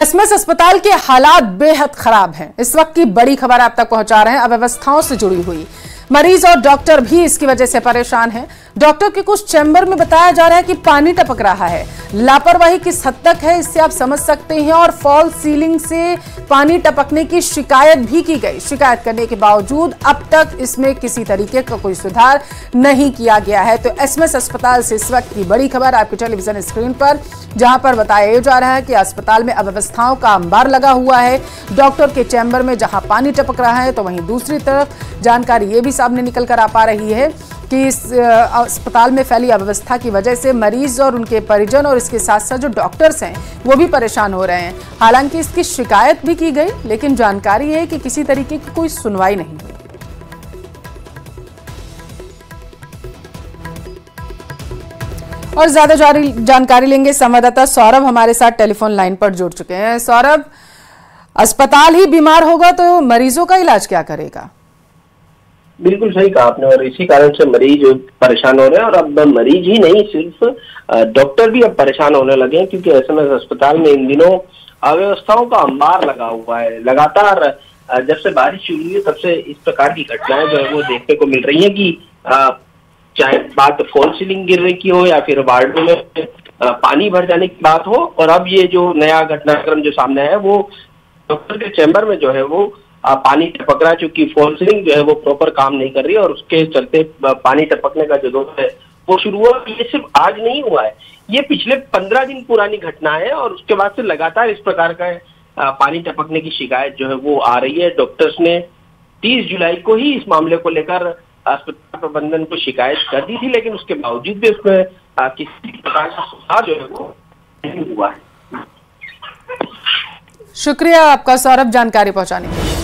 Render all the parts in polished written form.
SMS अस्पताल के हालात बेहद खराब हैं। इस वक्त की बड़ी खबर आप तक पहुंचा रहे हैं। अव्यवस्थाओं से जुड़ी हुई मरीज और डॉक्टर भी इसकी वजह से परेशान हैं। डॉक्टर के कुछ चैम्बर में बताया जा रहा है कि पानी टपक रहा है। लापरवाही किस हद तक है इससे आप समझ सकते हैं। और फॉल सीलिंग से पानी टपकने की शिकायत भी की गई। शिकायत करने के बावजूद अब तक इसमें किसी तरीके का कोई सुधार नहीं किया गया है। तो एसएमएस अस्पताल से इस वक्त की बड़ी खबर आपके टेलीविजन स्क्रीन पर, जहां पर बताया जा रहा है कि अस्पताल में अव्यवस्थाओं का अंबार लगा हुआ है। डॉक्टर के चैम्बर में जहां पानी टपक रहा है, तो वहीं दूसरी तरफ जानकारी ये भी सामने निकल कर आ पा रही है कि इस अस्पताल में फैली अव्यवस्था की वजह से मरीज और उनके परिजन और इसके साथ साथ जो डॉक्टर्स हैं वो भी परेशान हो रहे हैं। हालांकि इसकी शिकायत भी की गई, लेकिन जानकारी है कि किसी तरीके की कोई सुनवाई नहीं हुई। और ज्यादा जानकारी लेंगे संवाददाता सौरभ हमारे साथ टेलीफोन लाइन पर जुड़ चुके हैं। सौरभ, अस्पताल ही बीमार होगा तो मरीजों का इलाज क्या करेगा? बिल्कुल सही कहा आपने, और इसी कारण से मरीज परेशान हो रहे हैं। और अब मरीज ही नहीं, सिर्फ डॉक्टर भी अब परेशान होने लगे हैं, क्योंकि एसएमएस अस्पताल में इन दिनों अव्यवस्थाओं का अंबार लगा हुआ है। लगातार जब से बारिश शुरू हुई है तब से इस प्रकार की घटनाएं जो है वो देखने को मिल रही है कि चाहे बात फॉल सीलिंग गिरने की हो या फिर वार्डों में पानी भर जाने की बात हो। और अब ये जो नया घटनाक्रम जो सामने है वो डॉक्टर के चैम्बर में जो है वो पानी टपक रहा है, क्योंकि फॉल सीलिंग जो है वो प्रॉपर काम नहीं कर रही है और उसके चलते पानी टपकने का जो दौर है वो शुरू हुआ। ये सिर्फ आज नहीं हुआ है, ये पिछले 15 दिन पुरानी घटना है। और उसके बाद से लगातार इस प्रकार का पानी टपकने की शिकायत जो है वो आ रही है। डॉक्टर्स ने 30 जुलाई को ही इस मामले को लेकर अस्पताल प्रबंधन को शिकायत कर दी थी, लेकिन उसके बावजूद भी उसमें किसी प्रकार का सुधार जो है वो नहीं हुआ है। शुक्रिया आपका सौरभ, जानकारी पहुंचाने के लिए।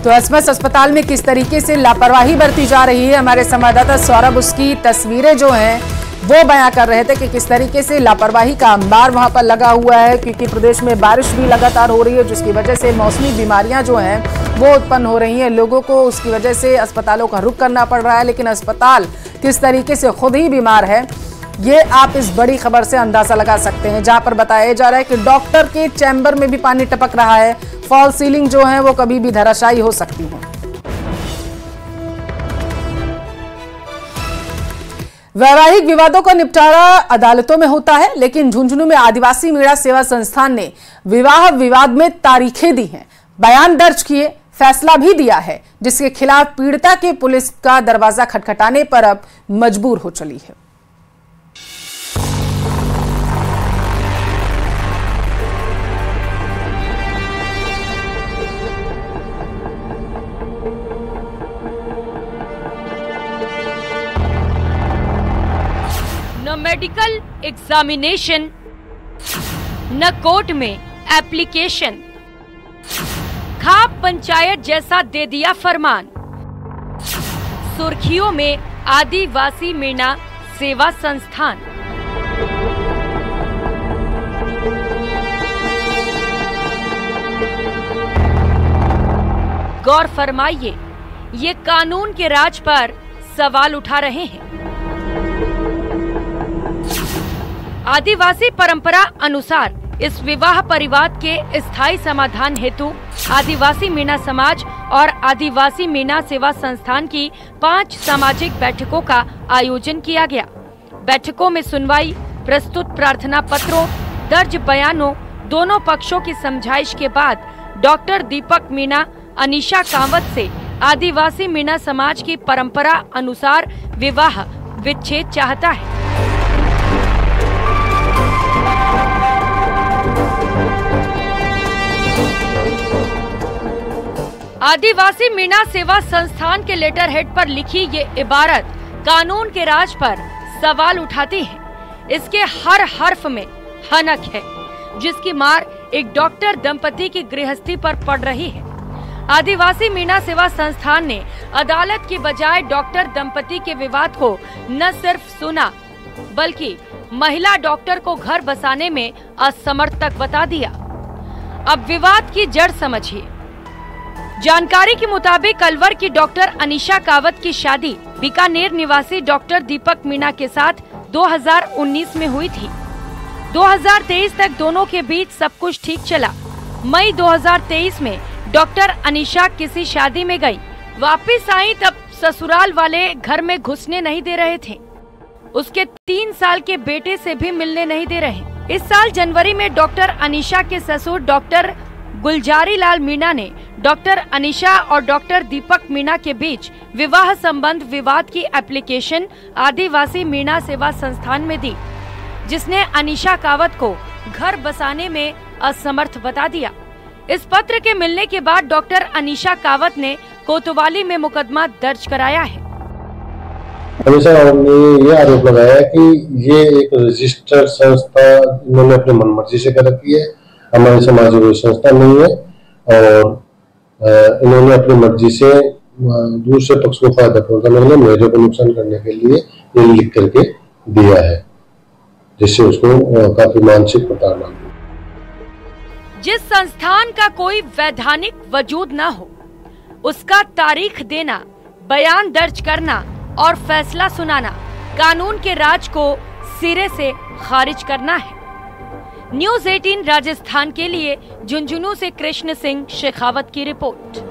तो एसएमएस अस्पताल में किस तरीके से लापरवाही बरती जा रही है, हमारे संवाददाता सौरभ उसकी तस्वीरें जो हैं वो बयां कर रहे थे कि किस तरीके से लापरवाही का अंबार वहां पर लगा हुआ है। क्योंकि प्रदेश में बारिश भी लगातार हो रही है, जिसकी वजह से मौसमी बीमारियां जो हैं वो उत्पन्न हो रही हैं। लोगों को उसकी वजह से अस्पतालों का रुख करना पड़ रहा है, लेकिन अस्पताल किस तरीके से खुद ही बीमार है ये आप इस बड़ी खबर से अंदाजा लगा सकते हैं, जहां पर बताया जा रहा है कि डॉक्टर के चैम्बर में भी पानी टपक रहा है। फॉल सीलिंग जो है वो कभी भी धराशायी हो सकती है। वैवाहिक विवादों का निपटारा अदालतों में होता है, लेकिन झुंझुनू में आदिवासी मीणा सेवा संस्थान ने विवाह विवाद में तारीखें दी हैं, बयान दर्ज किए, फैसला भी दिया है, जिसके खिलाफ पीड़िता के पुलिस का दरवाजा खटखटाने पर अब मजबूर हो चली है। न मेडिकल एग्जामिनेशन, न कोर्ट में एप्लीकेशन, खाप पंचायत जैसा दे दिया फरमान। सुर्खियों में आदिवासी मीणा सेवा संस्थान। गौर फरमाइए, ये कानून के राज पर सवाल उठा रहे हैं। आदिवासी परंपरा अनुसार इस विवाह परिवाद के स्थायी समाधान हेतु आदिवासी मीणा समाज और आदिवासी मीणा सेवा संस्थान की 5 सामाजिक बैठकों का आयोजन किया गया। बैठकों में सुनवाई, प्रस्तुत प्रार्थना पत्रों, दर्ज बयानों, दोनों पक्षों की समझाइश के बाद डॉक्टर दीपक मीणा अनीशा कांवत से आदिवासी मीणा समाज की परंपरा अनुसार विवाह विच्छेद चाहता है। आदिवासी मीणा सेवा संस्थान के लेटर हेड पर लिखी ये इबारत कानून के राज पर सवाल उठाती है। इसके हर हर्फ में हनक है, जिसकी मार एक डॉक्टर दंपति की गृहस्थी पर पड़ रही है। आदिवासी मीणा सेवा संस्थान ने अदालत की बजाय डॉक्टर दंपति के विवाद को न सिर्फ सुना, बल्कि महिला डॉक्टर को घर बसाने में असमर्थ तक बता दिया। अब विवाद की जड़ समझिए। जानकारी के मुताबिक अलवर की डॉक्टर अनीशा कावत की शादी बीकानेर निवासी डॉक्टर दीपक मीणा के साथ 2019 में हुई थी। 2023 तक दोनों के बीच सब कुछ ठीक चला। मई 2023 में डॉक्टर अनीशा किसी शादी में गई, वापस आई तब ससुराल वाले घर में घुसने नहीं दे रहे थे। उसके 3 साल के बेटे से भी मिलने नहीं दे रहे। इस साल जनवरी में डॉक्टर अनीशा के ससुर डॉक्टर गुलजारी लाल मीणा ने डॉक्टर अनीशा और डॉक्टर दीपक मीणा के बीच विवाह संबंध विवाद की एप्लीकेशन आदिवासी मीणा सेवा संस्थान में दी, जिसने अनीशा कावत को घर बसाने में असमर्थ बता दिया। इस पत्र के मिलने के बाद डॉक्टर अनीशा कावत ने कोतवाली में मुकदमा दर्ज कराया है। हमेशा हमने ये आरोप लगाया कि ये एक रजिस्टर्ड संस्था इन्होंने अपनी मनमर्जी से कर रखी है, हमारी समाज कोई संस्था नहीं है और इन्होंने अपनी मर्जी से दूसरे पक्ष को फायदा पहुंचाने के लिए, मेरे को नुकसान करने के लिए ये लिख करके दिया है, जिससे उसको काफी मानसिक प्रताड़ना हुई। जिस संस्थान का कोई वैधानिक वजूद न हो, उसका तारीख देना, बयान दर्ज करना और फैसला सुनाना कानून के राज को सिरे से खारिज करना है। न्यूज़ 18 राजस्थान के लिए झुंझुनू से कृष्ण सिंह शेखावत की रिपोर्ट।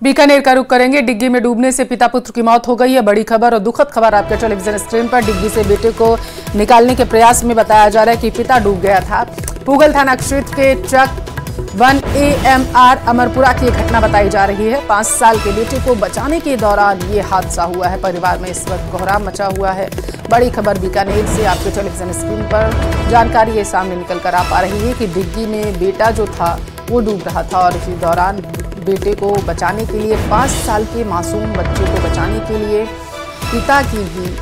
बीकानेर का रुख करेंगे। डिग्गी में डूबने से पिता पुत्र की मौत हो गई है। बड़ी खबर और दुखद खबर आपके टेलीविजन स्क्रीन पर। डिग्गी से बेटे को निकालने के प्रयास में बताया जा रहा है कि पिता डूब गया था। पूगल थाना क्षेत्र के चक 1 AMR अमरपुरा की घटना बताई जा रही है। 5 साल के बेटे को बचाने के दौरान ये हादसा हुआ है। परिवार में इस वक्त कोहराम मचा हुआ है। बड़ी खबर बीकानेर से आपके टेलीविजन स्क्रीन पर जानकारी ये सामने निकल कर आ पा रही है कि डिग्गी में बेटा जो था वो डूब रहा था और इसी दौरान बेटे को बचाने के लिए, 5 साल के मासूम बच्चे को बचाने के लिए पिता की भी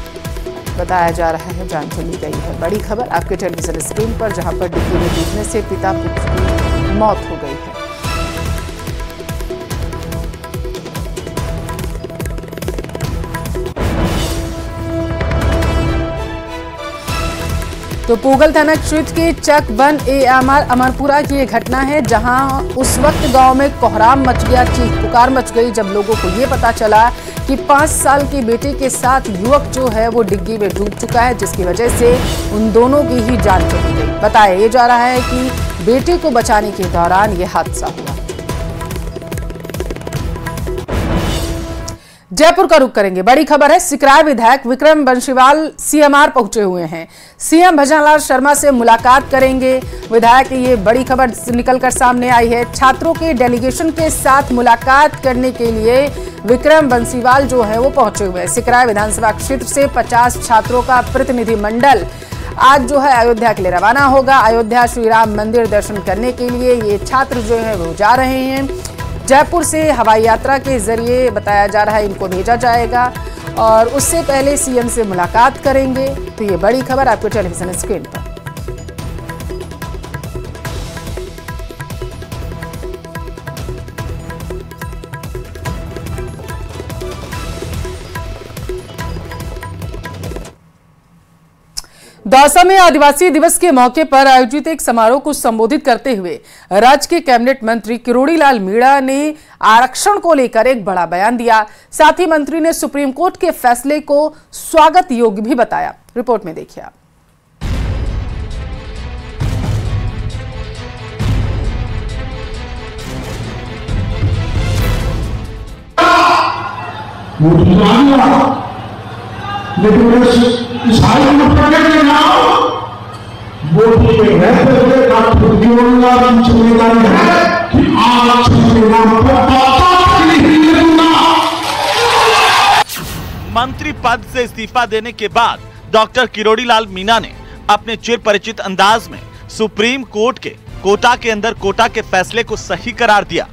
बताया जा रहा है जान चली गई है। बड़ी खबर आपके टेलीविजन स्क्रीन पर, जहां पर डिग्गी में डूबने से पिता पुत्र की मौत हो गई है। तो पूगल थाना क्षेत्र के चक 1 AMR अमरपुरा की ये घटना है, जहां उस वक्त गांव में कोहराम मच गया, चीख पुकार मच गई जब लोगों को ये पता चला कि 5 साल के बेटे के साथ युवक जो है वो डिग्गी में डूब चुका है, जिसकी वजह से उन दोनों की ही जान चली गई। बताया ये जा रहा है कि बेटे को बचाने के दौरान ये हादसा हुआ। जयपुर का रुख करेंगे। बड़ी खबर है, सिकराय विधायक विक्रम बंसीवाल CMR पहुंचे हुए हैं। CM भजनलाल शर्मा से मुलाकात करेंगे विधायक। ये बड़ी खबर निकलकर सामने आई है। छात्रों के डेलीगेशन के साथ मुलाकात करने के लिए विक्रम बंसीवाल जो है वो पहुंचे हुए हैं। सिकराय विधानसभा क्षेत्र से 50 छात्रों का प्रतिनिधिमंडल आज जो है अयोध्या के लिए रवाना होगा। अयोध्या श्री राम मंदिर दर्शन करने के लिए ये छात्र जो है वो जा रहे हैं। जयपुर से हवाई यात्रा के जरिए बताया जा रहा है इनको भेजा जाएगा और उससे पहले CM से मुलाकात करेंगे। तो ये बड़ी खबर आपके टेलीविजन स्क्रीन पर। दौसा में आदिवासी दिवस के मौके पर आयोजित एक समारोह को संबोधित करते हुए राज्य के कैबिनेट मंत्री किरोड़ी लाल मीणा ने आरक्षण को लेकर एक बड़ा बयान दिया। साथ ही मंत्री ने सुप्रीम कोर्ट के फैसले को स्वागत योग्य भी बताया। रिपोर्ट में देखिए आप। मंत्री पद से इस्तीफा देने के बाद डॉक्टर किरोड़ी लाल मीणा ने अपने चिर परिचित अंदाज में सुप्रीम कोर्ट के कोटा के अंदर कोटा के फैसले को सही करार दिया।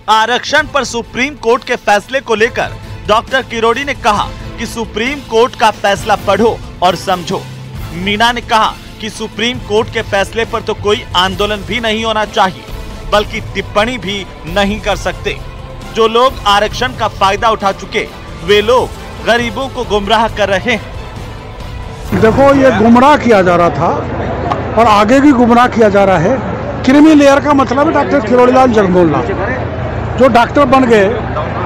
आरक्षण पर सुप्रीम कोर्ट के फैसले को लेकर डॉक्टर किरोड़ी ने कहा कि सुप्रीम कोर्ट का फैसला पढ़ो और समझो। मीणा ने कहा कि सुप्रीम कोर्ट के फैसले पर तो कोई आंदोलन भी नहीं होना चाहिए, बल्कि टिप्पणी भी नहीं कर सकते। जो लोग आरक्षण का फायदा उठा चुके, वे लोग गरीबों को गुमराह कर रहे हैं। देखो, ये गुमराह किया जा रहा था और आगे भी गुमराह किया जा रहा है। क्रीमी लेयर का मतलब है डॉक्टर किरोड़ी लाल जगमोहन, जो डॉक्टर बन गए,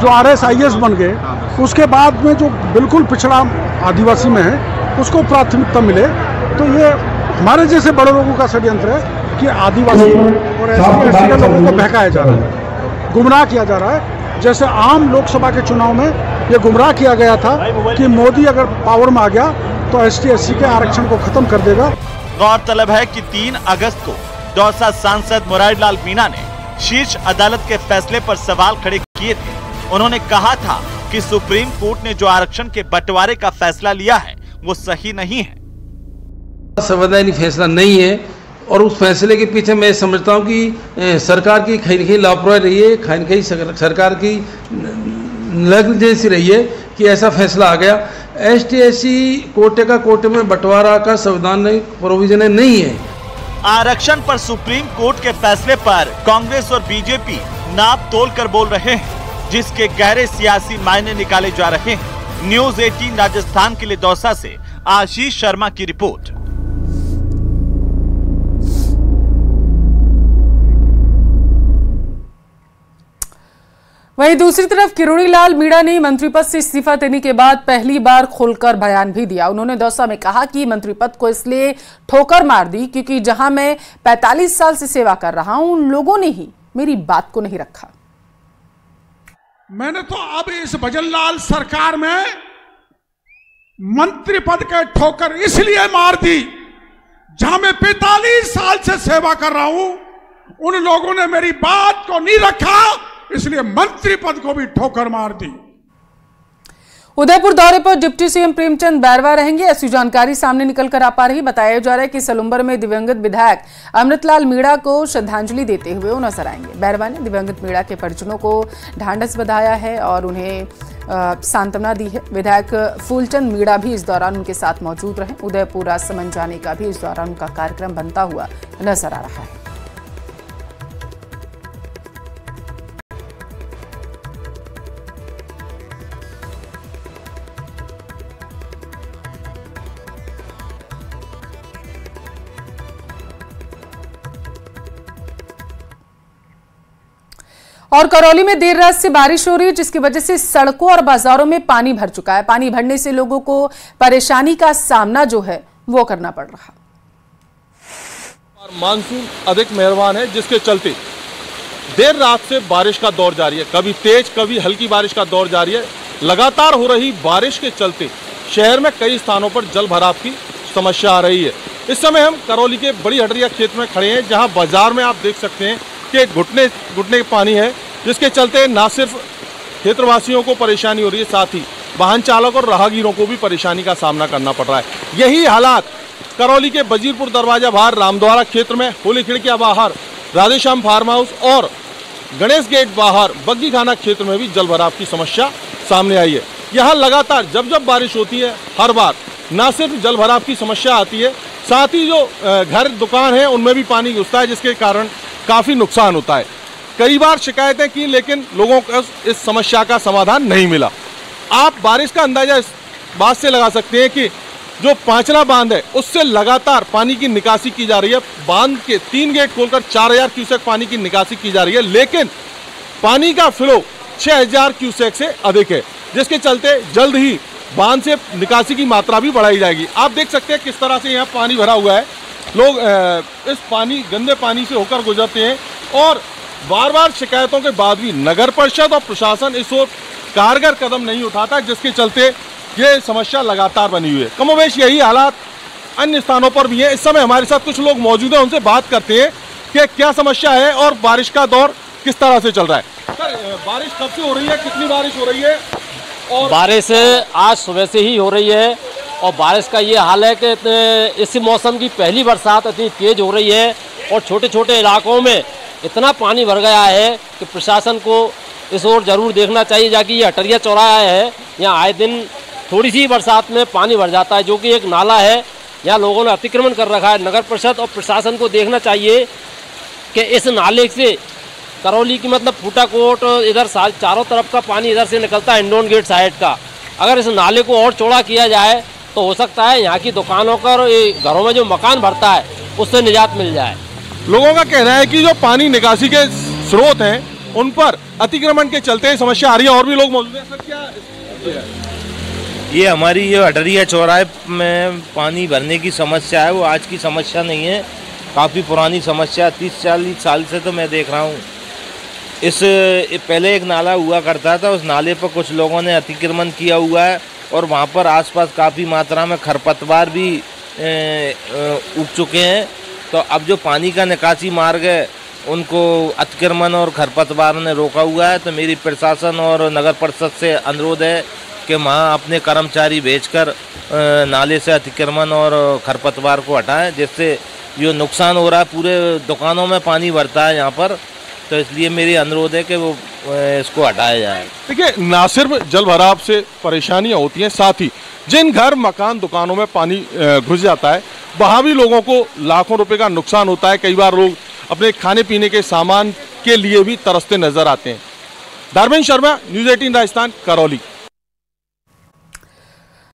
जो RS-IS बन गए, उसके बाद में जो बिल्कुल पिछड़ा आदिवासी में है उसको प्राथमिकता मिले। तो ये हमारे जैसे बड़े लोगों का षड्यंत्र है कि आदिवासी और SC के लोगों को बहकाया जा रहा है, गुमराह किया जा रहा है। जैसे आम लोकसभा के चुनाव में ये गुमराह किया गया था कि मोदी अगर पावर में आ गया तो ST-SC के आरक्षण को खत्म कर देगा। गौरतलब है कि 3 अगस्त को दौसा सांसद मुरारीलाल मीणा ने शीर्ष अदालत के फैसले पर सवाल खड़े किए थे। उन्होंने कहा था कि सुप्रीम कोर्ट ने जो आरक्षण के बंटवारे का फैसला लिया है वो सही नहीं है, संवैधानिक फैसला नहीं है। और उस फैसले के पीछे मैं समझता हूँ कि सरकार की खैर लापरवाही रही है, खैर सरकार की नेग्लिजेंसी रही है कि ऐसा फैसला आ गया। ST-SC कोटे का कोटे में बंटवारा का संवैधानिक प्रोविजन नहीं है। आरक्षण पर सुप्रीम कोर्ट के फैसले पर कांग्रेस और बीजेपी नाप तोल कर बोल रहे हैं, जिसके गहरे सियासी मायने निकाले जा रहे हैं। न्यूज़ 18 राजस्थान के लिए दौसा से आशीष शर्मा की रिपोर्ट। वहीं दूसरी तरफ किरोड़ी लाल मीणा ने मंत्री पद से इस्तीफा देने के बाद पहली बार खुलकर बयान भी दिया। उन्होंने दौसा में कहा कि मंत्री पद को इसलिए ठोकर मार दी क्योंकि जहां मैं 45 साल से सेवा कर रहा हूं, उन लोगों ने ही मेरी बात को नहीं रखा। मैंने तो अब इस भजनलाल सरकार में मंत्री पद के ठोकर इसलिए मार दी, जहां मैं 45 साल से सेवा कर रहा हूं, उन लोगों ने मेरी बात को नहीं रखा, इसलिए मंत्री पद को भी ठोकर मार दी। उदयपुर दौरे पर डिप्टी सीएम प्रेमचंद बैरवा रहेंगे। ऐसी जानकारी सामने निकलकर आ पा रही। बताया जा रहा है कि सलुम्बर में दिवंगत विधायक अमृतलाल मीणा को श्रद्धांजलि देते हुए वो नजर आएंगे। बैरवा ने दिवंगत मीणा के परिजनों को ढांढस बंधाया है और उन्हें सांत्वना दी है। विधायक फूलचंद मीणा भी इस दौरान उनके साथ मौजूद रहे। उदयपुर राजसमंद जाने का भी इस दौरान उनका कार्यक्रम बनता हुआ नजर आ रहा है। और करौली में देर रात से बारिश हो रही है, जिसकी वजह से सड़कों और बाजारों में पानी भर चुका है। पानी भरने से लोगों को परेशानी का सामना जो है वो करना पड़ रहा। मानसून अधिक मेहरबान है, जिसके चलते देर रात से बारिश का दौर जारी है। कभी तेज कभी हल्की बारिश का दौर जारी है। लगातार हो रही बारिश के चलते शहर में कई स्थानों पर जल भराव की समस्या आ रही है। इस समय हम करौली के बड़ी हटरिया क्षेत्र में खड़े हैं, जहां बाजार में आप देख सकते हैं कि घुटने घुटने पानी है, जिसके चलते न सिर्फ क्षेत्रवासियों को परेशानी हो रही है, साथ ही वाहन चालक और राहगीरों को भी परेशानी का सामना करना पड़ रहा है। यही हालात करौली के बजीरपुर दरवाजा बाहर, रामद्वारा क्षेत्र में, होली खिड़किया बाहर, राधेश्याम फार्म हाउस और गणेश गेट बाहर, बग्गी खाना क्षेत्र में भी जल भराव की समस्या सामने आई है। यहाँ लगातार जब जब बारिश होती है, हर बार न सिर्फ जल भराव की समस्या आती है, साथ ही जो घर दुकान है उनमें भी पानी घुसता है, जिसके कारण काफ़ी नुकसान होता है। कई बार शिकायतें की, लेकिन लोगों को इस समस्या का समाधान नहीं मिला। आप बारिश का अंदाजा इस बात से लगा सकते हैं कि जो पांचना बांध है उससे लगातार पानी की निकासी की जा रही है। बांध के 3 गेट खोलकर 4000 क्यूसेक पानी की निकासी की जा रही है, लेकिन पानी का फ्लो 6000 क्यूसेक से अधिक है, जिसके चलते जल्द ही बांध से निकासी की मात्रा भी बढ़ाई जाएगी। आप देख सकते हैं किस तरह से यहाँ पानी भरा हुआ है। लोग इस गंदे पानी से होकर गुजरते हैं और बार बार शिकायतों के बाद भी नगर परिषद और प्रशासन इस ओर कारगर कदम नहीं उठाता, जिसके चलते ये समस्या लगातार बनी हुई है। कमोबेश यही हालात अन्य स्थानों पर भी है। इस समय हमारे साथ कुछ लोग मौजूद हैं, उनसे बात करते हैं कि क्या समस्या है और बारिश का दौर किस तरह से चल रहा है। सर, बारिश कब से हो रही है, कितनी बारिश हो रही है? और बारिश आज सुबह से ही हो रही है और बारिश का ये हाल है कि इस मौसम की पहली बरसात इतनी तेज हो रही है और छोटे छोटे इलाकों में इतना पानी भर गया है कि प्रशासन को इस ओर जरूर देखना चाहिए, जाकि ये अटरिया चौराहा है, यहाँ आए दिन थोड़ी सी बरसात में पानी भर जाता है, जो कि एक नाला है, यहाँ लोगों ने अतिक्रमण कर रखा है। नगर परिषद और प्रशासन को देखना चाहिए कि इस नाले से करौली की मतलब फूटाकोट इधर चारों तरफ का पानी इधर से निकलता है, इंडोन गेट साइड का। अगर इस नाले को और चौड़ा किया जाए तो हो सकता है यहाँ की दुकानों का और घरों में जो मकान भरता है उससे निजात मिल जाए। लोगों का कहना है कि जो पानी निकासी के स्रोत हैं उन पर अतिक्रमण के चलते समस्या आ रही है। और भी लोग मौजूद हैं। सर, क्या ये हमारी जो अटरिया चौराहे में पानी भरने की समस्या है वो आज की समस्या नहीं है, काफ़ी पुरानी समस्या, 30-40 साल से तो मैं देख रहा हूँ। पहले एक नाला हुआ करता था, उस नाले पर कुछ लोगों ने अतिक्रमण किया हुआ है और वहाँ पर आसपास काफ़ी मात्रा में खरपतवार भी उग चुके हैं। तो अब जो पानी का निकासी मार्ग है उनको अतिक्रमण और खरपतवार ने रोका हुआ है। तो मेरी प्रशासन और नगर परिषद से अनुरोध है कि वहाँ अपने कर्मचारी भेजकर नाले से अतिक्रमण और खरपतवार को हटाएं, जिससे जो नुकसान हो रहा है, पूरे दुकानों में पानी भरता है यहाँ पर। तो इसलिए मेरी अनुरोध है कि वो इसको हटाया जाए। देखिए, ना सिर्फ जल भराव से परेशानियां होती हैं, साथ ही जिन घर मकान दुकानों में पानी घुस जाता है वहाँ भी लोगों को लाखों रुपए का नुकसान होता है। कई बार लोग अपने खाने पीने के सामान के लिए भी तरसते नजर आते हैं। धर्मेंद्र शर्मा, न्यूज़ 18 राजस्थान, करौली।